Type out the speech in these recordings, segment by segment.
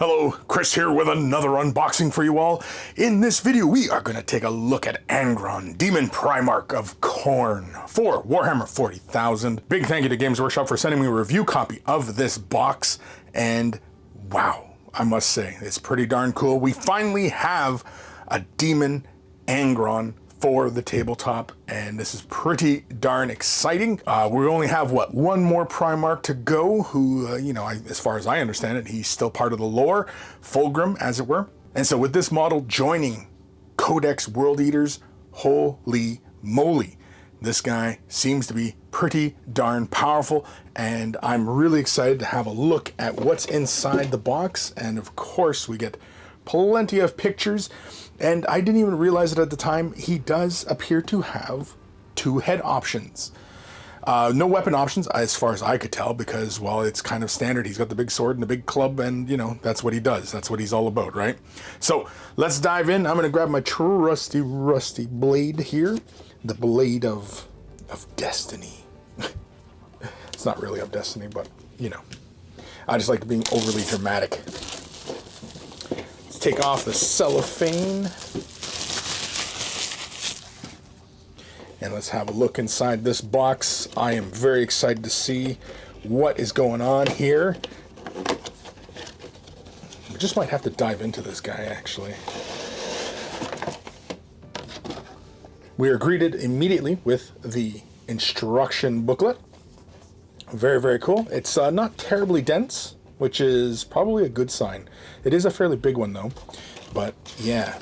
Hello, Chris here with another unboxing for you all. In this video, we are going to take a look at Angron Daemon Primarch of Khorne for Warhammer 40,000. Big thank you to Games Workshop for sending me a review copy of this box, and wow, I must say, it's pretty darn cool. We finally have a Daemon Angron for the tabletop, and this is pretty darn exciting. We only have, one more Primarch to go, who, as far as I understand it, he's still part of the lore, Fulgrim, as it were. And so with this model joining Codex World Eaters, holy moly, this guy seems to be pretty darn powerful, and I'm really excited to have a look at what's inside the box. And of course, we get plenty of pictures, and I didn't even realize it at the time. He does appear to have two head options. No weapon options, as far as I could tell, because, well, it's kind of standard. He's got the big sword and the big club, and, that's what he does. That's what he's all about, right? So, let's dive in. I'm going to grab my trusty, rusty blade here. The blade of destiny. It's not really of destiny, but, I just like being overly dramatic. Take off the cellophane, and let's have a look inside this box. I am very excited to see what is going on here. We just might have to dive into this guy, actually. We are greeted immediately with the instruction booklet. Very, very cool. It's not terribly dense, which is probably a good sign. It is a fairly big one though, but yeah.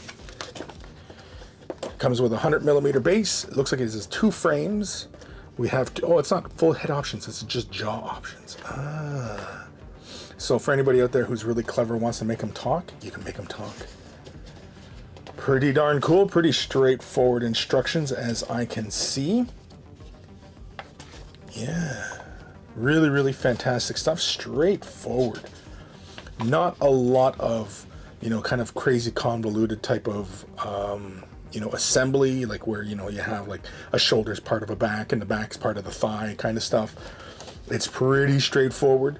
Comes with a 100mm base. It looks like it has two frames. We have, it's not full head options, it's just jaw options. So for anybody out there who's really clever, wants to make them talk, you can make them talk. Pretty darn cool, pretty straightforward instructions as I can see. Yeah. Really, really fantastic stuff. Straightforward. Not a lot of, kind of crazy convoluted type of, assembly, like where, you have like a shoulder's part of a back and the back's part of the thigh kind of stuff. It's pretty straightforward.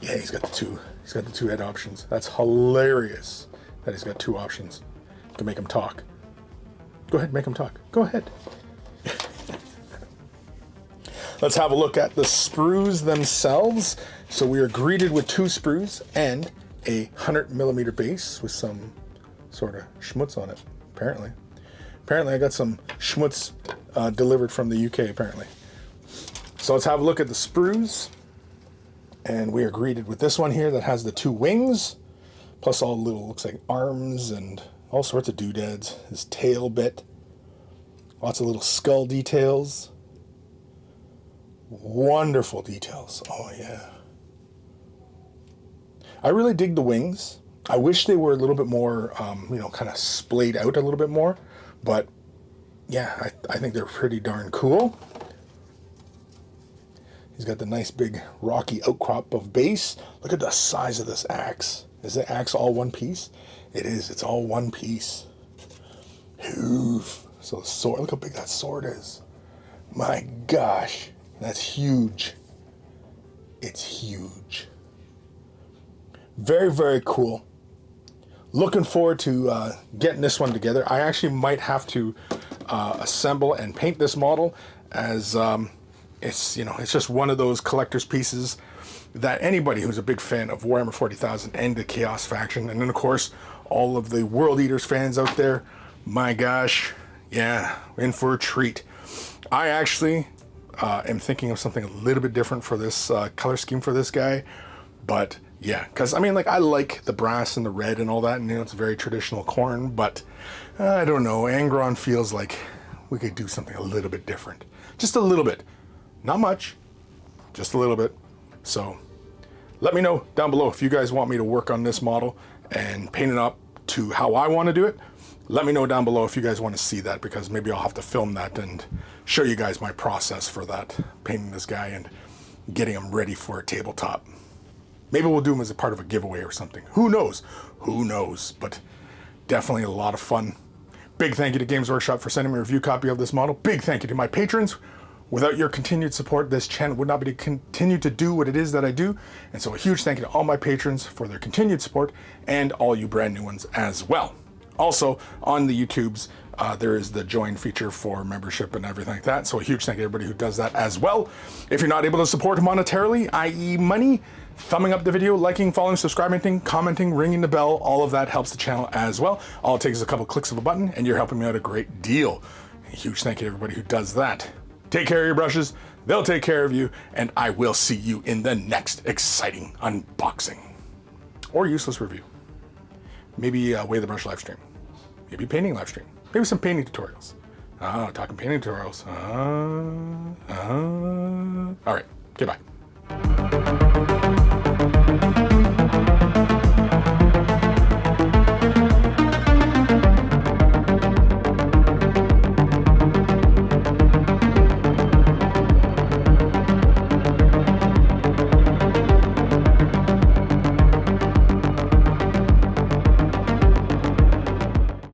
Yeah, he's got the two head options. That's hilarious that he's got two options. You can make him talk. Go ahead, make him talk. Go ahead. Let's have a look at the sprues themselves. So we are greeted with two sprues and a 100mm base with some sort of schmutz on it, apparently. Apparently I got some schmutz delivered from the UK, apparently. So let's have a look at the sprues. And we are greeted with this one here that has the two wings, plus all little, looks like arms and all sorts of doodads. His tail bit. Lots of little skull details. Wonderful details. Oh yeah. I really dig the wings. I wish they were a little bit more, kind of splayed out a little bit more. But yeah, I think they're pretty darn cool. He's got the nice big rocky outcrop of base. Look at the size of this axe. Is the axe all one piece? It is. It's all one piece. Oof. So the sword, look how big that sword is. My gosh. That's huge. It's huge. Very, very cool. Looking forward to getting this one together. I actually might have to assemble and paint this model, as it's just one of those collector's pieces that anybody who's a big fan of Warhammer 40,000 and the Chaos faction, and then of course all of the World Eaters fans out there, my gosh, yeah, in for a treat. I actually am thinking of something a little bit different for this color scheme for this guy, but yeah, because I like the brass and the red and all that, and it's very traditional Khorne, but I don't know, Angron feels like we could do something a little bit different, just a little bit, not much, just a little bit. So let me know down below if you guys want me to work on this model and paint it up to how I want to do it. Let me know down below if you guys want to see that, because maybe I'll have to film that and show you guys my process for that, painting this guy and getting him ready for a tabletop. Maybe we'll do him as a part of a giveaway or something. Who knows? Who knows? But definitely a lot of fun. Big thank you to Games Workshop for sending me a review copy of this model. Big thank you to my patrons. Without your continued support, this channel would not be able to continue to do what it is that I do. And so a huge thank you to all my patrons for their continued support and all you brand new ones as well. Also, on the YouTubes, there is the join feature for membership and everything like that. So a huge thank you to everybody who does that as well. If you're not able to support monetarily, i.e. money, thumbing up the video, liking, following, subscribing, commenting, ringing the bell, all of that helps the channel as well. All it takes is a couple clicks of a button and you're helping me out a great deal. A huge thank you to everybody who does that. Take care of your brushes, they'll take care of you, and I will see you in the next exciting unboxing. Or useless review. Maybe a Way the Brush live stream. Maybe painting live stream. Maybe some painting tutorials. Talking painting tutorials. All right, okay, bye.